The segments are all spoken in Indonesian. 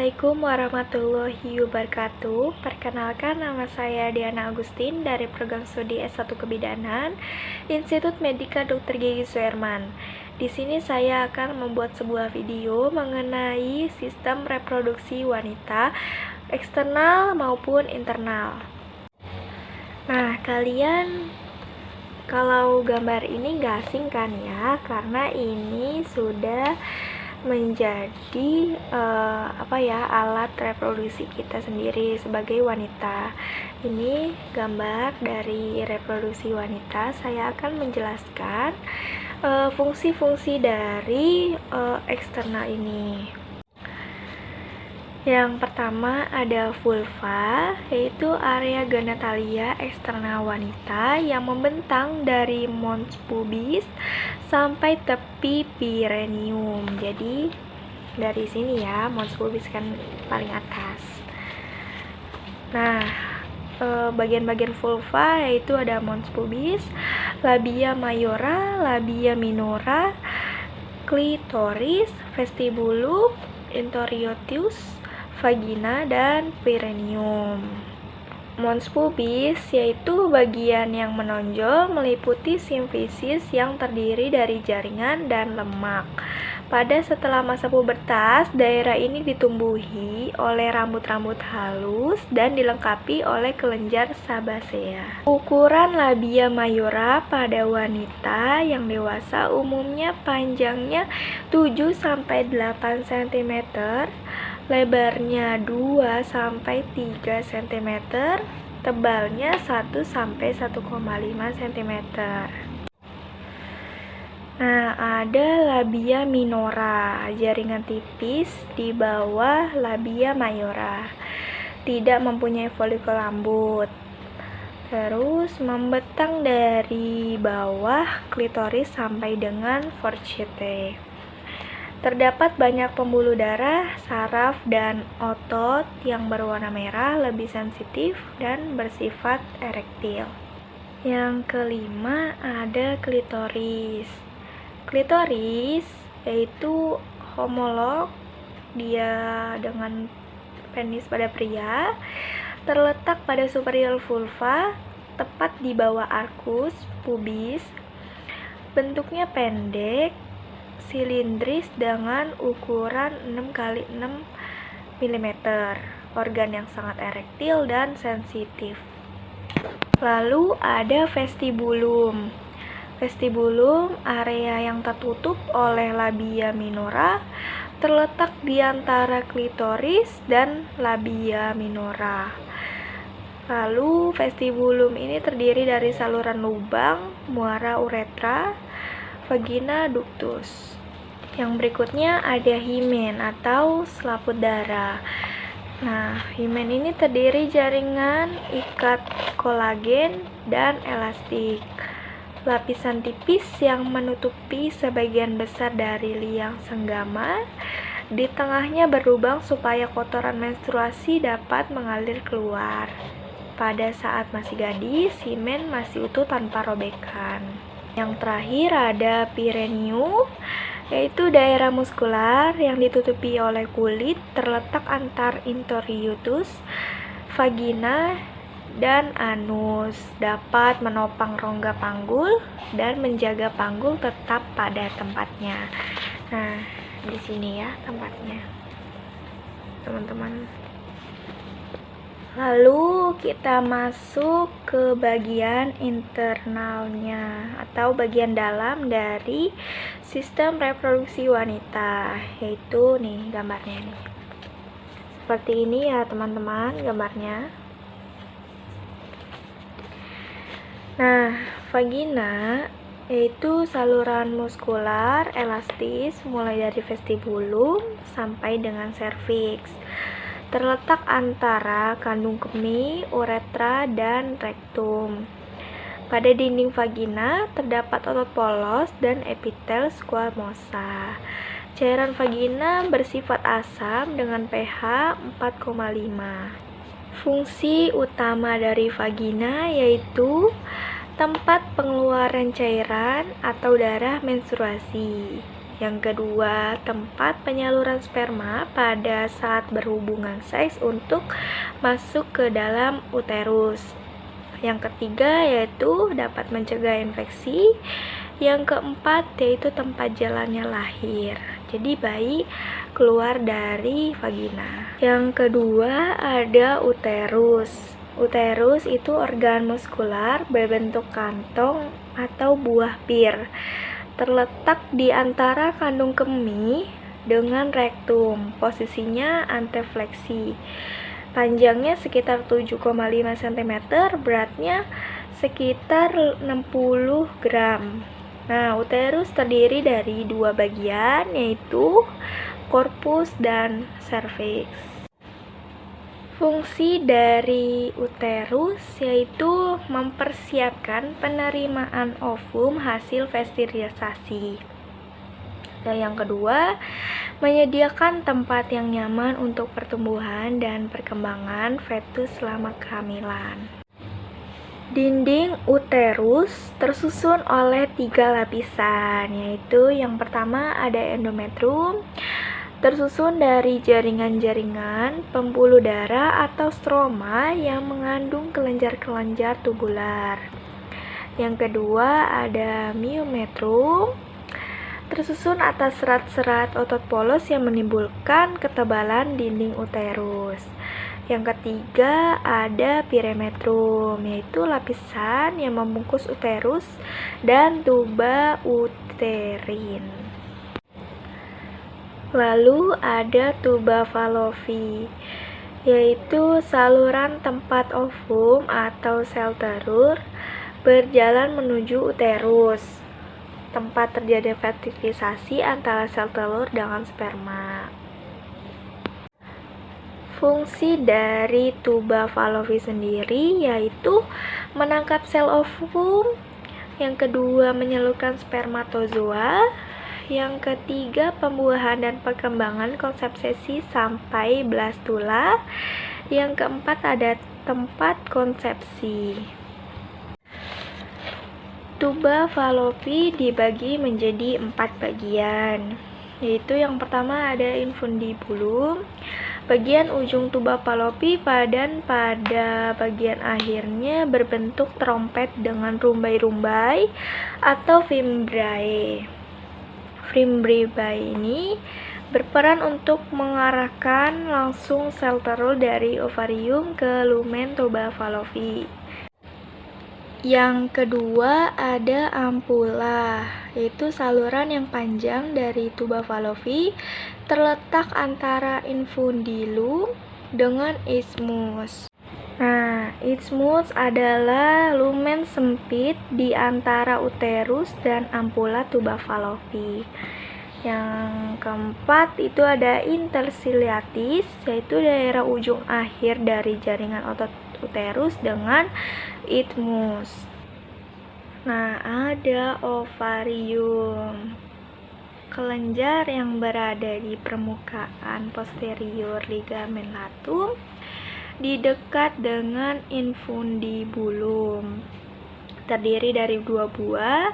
Assalamualaikum warahmatullahi wabarakatuh. Perkenalkan, nama saya Diana Agustin dari program studi S1 Kebidanan, Institut Medika Dr. Gigi Suherman. Di sini saya akan membuat sebuah video mengenai sistem reproduksi wanita, eksternal maupun internal. Nah, kalian kalau gambar ini nggak asing kan ya, karena ini sudah menjadi alat reproduksi kita sendiri sebagai wanita. Ini gambar dari reproduksi wanita. Saya akan menjelaskan fungsi-fungsi dari eksternal ini. Yang pertama ada vulva, yaitu area genitalia eksternal wanita yang membentang dari mons pubis sampai tepi perineum. Jadi dari sini ya, mons pubis kan paling atas. Nah, bagian-bagian vulva yaitu ada mons pubis, labia mayora, labia minora, klitoris, vestibulum, introitus, vagina, dan perineum. Mons pubis yaitu bagian yang menonjol meliputi simfisis yang terdiri dari jaringan dan lemak. Setelah masa pubertas, daerah ini ditumbuhi oleh rambut-rambut halus dan dilengkapi oleh kelenjar sebasea. Ukuran labia mayora pada wanita yang dewasa umumnya panjangnya 7-8 cm, lebarnya 2-3 cm, tebalnya 1-1,5 cm. Nah, ada labia minora, jaringan tipis di bawah labia mayora, tidak mempunyai folikel rambut. Terus membentang dari bawah klitoris sampai dengan forsythia. Terdapat banyak pembuluh darah, saraf, dan otot yang berwarna merah, lebih sensitif, dan bersifat erektil. Yang kelima ada klitoris. Klitoris yaitu homolog, dia dengan penis pada pria, terletak pada superior vulva, tepat di bawah arkus pubis. Bentuknya pendek, silindris dengan ukuran 6x6 mm, organ yang sangat erektil dan sensitif. Lalu ada vestibulum. Vestibulum, area yang tertutup oleh labia minora, terletak di antara klitoris dan labia minora. Lalu vestibulum ini terdiri dari saluran lubang, muara uretra, vagina, ductus. Yang berikutnya ada himen atau selaput darah. Nah, himen ini terdiri jaringan ikat kolagen dan elastik. Lapisan tipis yang menutupi sebagian besar dari liang senggama. Di tengahnya berlubang supaya kotoran menstruasi dapat mengalir keluar. Pada saat masih gadis, himen masih utuh tanpa robekan. Yang terakhir ada perineum, yaitu daerah muskular yang ditutupi oleh kulit, terletak antar introitus, vagina, dan anus, dapat menopang rongga panggul dan menjaga panggul tetap pada tempatnya. Nah, di sini ya tempatnya, teman-teman. Lalu kita masuk ke bagian internalnya atau bagian dalam dari sistem reproduksi wanita, yaitu nih gambarnya nih. Seperti ini ya teman-teman gambarnya. Nah, vagina yaitu saluran muskular elastis mulai dari vestibulum sampai dengan serviks. Terletak antara kandung kemih, uretra, dan rektum. Pada dinding vagina terdapat otot polos dan epitel squamosa. Cairan vagina bersifat asam dengan pH 4,5. Fungsi utama dari vagina yaitu tempat pengeluaran cairan atau darah menstruasi. Yang kedua, tempat penyaluran sperma pada saat berhubungan seks untuk masuk ke dalam uterus. Yang ketiga yaitu dapat mencegah infeksi. Yang keempat yaitu tempat jalannya lahir. Jadi bayi keluar dari vagina. Yang kedua ada uterus. Uterus itu organ muskular berbentuk kantong atau buah pir. Terletak di antara kandung kemih dengan rektum. Posisinya antefleksi. Panjangnya sekitar 7,5 cm, beratnya sekitar 60 gram. Nah, uterus terdiri dari dua bagian, yaitu korpus dan serviks. Fungsi dari uterus yaitu mempersiapkan penerimaan ovum hasil fertilisasi. Dan yang kedua, menyediakan tempat yang nyaman untuk pertumbuhan dan perkembangan fetus selama kehamilan. Dinding uterus tersusun oleh 3 lapisan, yaitu yang pertama ada endometrium, tersusun dari jaringan-jaringan pembuluh darah atau stroma yang mengandung kelenjar-kelenjar tubular. Yang kedua ada myometrium, tersusun atas serat-serat otot polos yang menimbulkan ketebalan dinding uterus. Yang ketiga ada perimetrium, yaitu lapisan yang membungkus uterus dan tuba uterin. Lalu ada tuba Fallopi, yaitu saluran tempat ovum atau sel telur berjalan menuju uterus, tempat terjadi fertilisasi antara sel telur dengan sperma. Fungsi dari tuba Fallopi sendiri yaitu menangkap sel ovum, yang kedua menyalurkan spermatozoa, yang ketiga pembuahan dan perkembangan konsepsi sampai blastula, yang keempat ada tempat konsepsi. Tuba Fallopi dibagi menjadi 4 bagian, yaitu yang pertama ada infundibulum. Bagian ujung tuba Fallopi padan pada bagian akhirnya berbentuk trompet dengan rumbai-rumbai atau fimbriae. Fimbriae ini berperan untuk mengarahkan langsung sel telur dari ovarium ke lumen tuba Fallopi. Yang kedua ada ampula, yaitu saluran yang panjang dari tuba Fallopi terletak antara infundilum dengan isthmus. Nah, isthmus adalah lumen sempit di antara uterus dan ampula tuba Fallopi. Yang keempat itu ada interciliatis, yaitu daerah ujung akhir dari jaringan otot uterus dengan isthmus. Nah, ada ovarium, kelenjar yang berada di permukaan posterior ligamen latum di dekat dengan infundibulum. Terdiri dari 2 buah,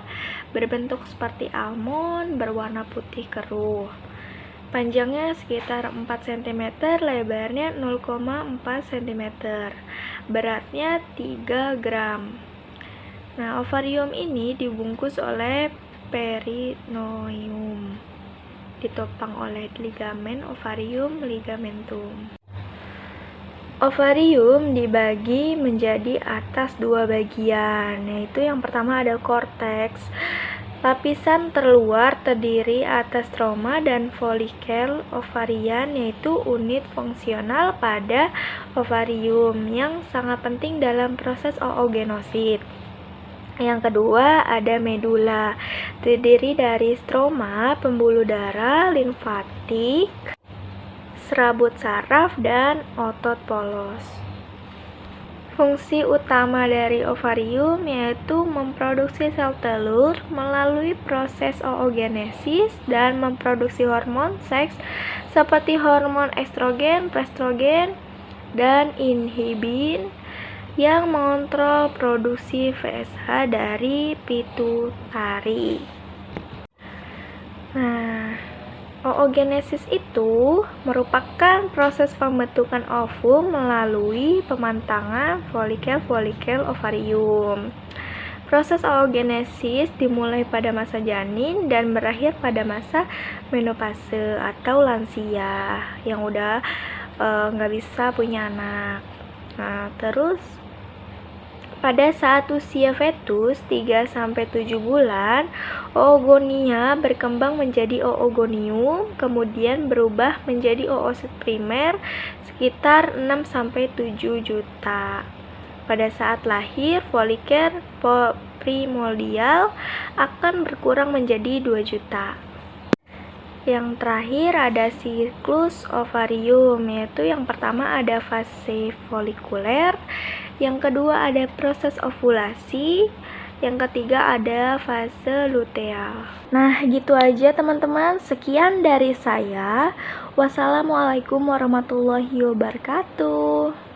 berbentuk seperti almond, berwarna putih keruh. Panjangnya sekitar 4 cm, lebarnya 0,4 cm, beratnya 3 gram. Nah, ovarium ini dibungkus oleh peritoneum, ditopang oleh ligamen ovarium ligamentum. Ovarium dibagi menjadi atas 2 bagian, yaitu yang pertama ada korteks. Lapisan terluar terdiri atas stroma dan folikel ovarian, yaitu unit fungsional pada ovarium yang sangat penting dalam proses oogenosit. Yang kedua ada medula, terdiri dari stroma, pembuluh darah, limfatik, serabut saraf, dan otot polos. Fungsi utama dari ovarium yaitu memproduksi sel telur melalui proses oogenesis dan memproduksi hormon seks seperti hormon estrogen, progestrogen, dan inhibin yang mengontrol produksi FSH dari pituitari. Nah, Oogenesis itu merupakan proses pembentukan ovum melalui pemantangan folikel-folikel ovarium. Proses oogenesis dimulai pada masa janin dan berakhir pada masa menopause atau lansia yang udah nggak bisa punya anak. Nah, terus pada saat usia fetus 3-7 bulan, oogonia berkembang menjadi oogonium, kemudian berubah menjadi oosit primer sekitar 6-7 juta. Pada saat lahir, folikel primordial akan berkurang menjadi 2 juta. Yang terakhir ada siklus ovarium, yaitu yang pertama ada fase folikuler, yang kedua ada proses ovulasi, yang ketiga ada fase luteal. Nah, gitu aja teman-teman. Sekian dari saya. Wassalamualaikum warahmatullahi wabarakatuh.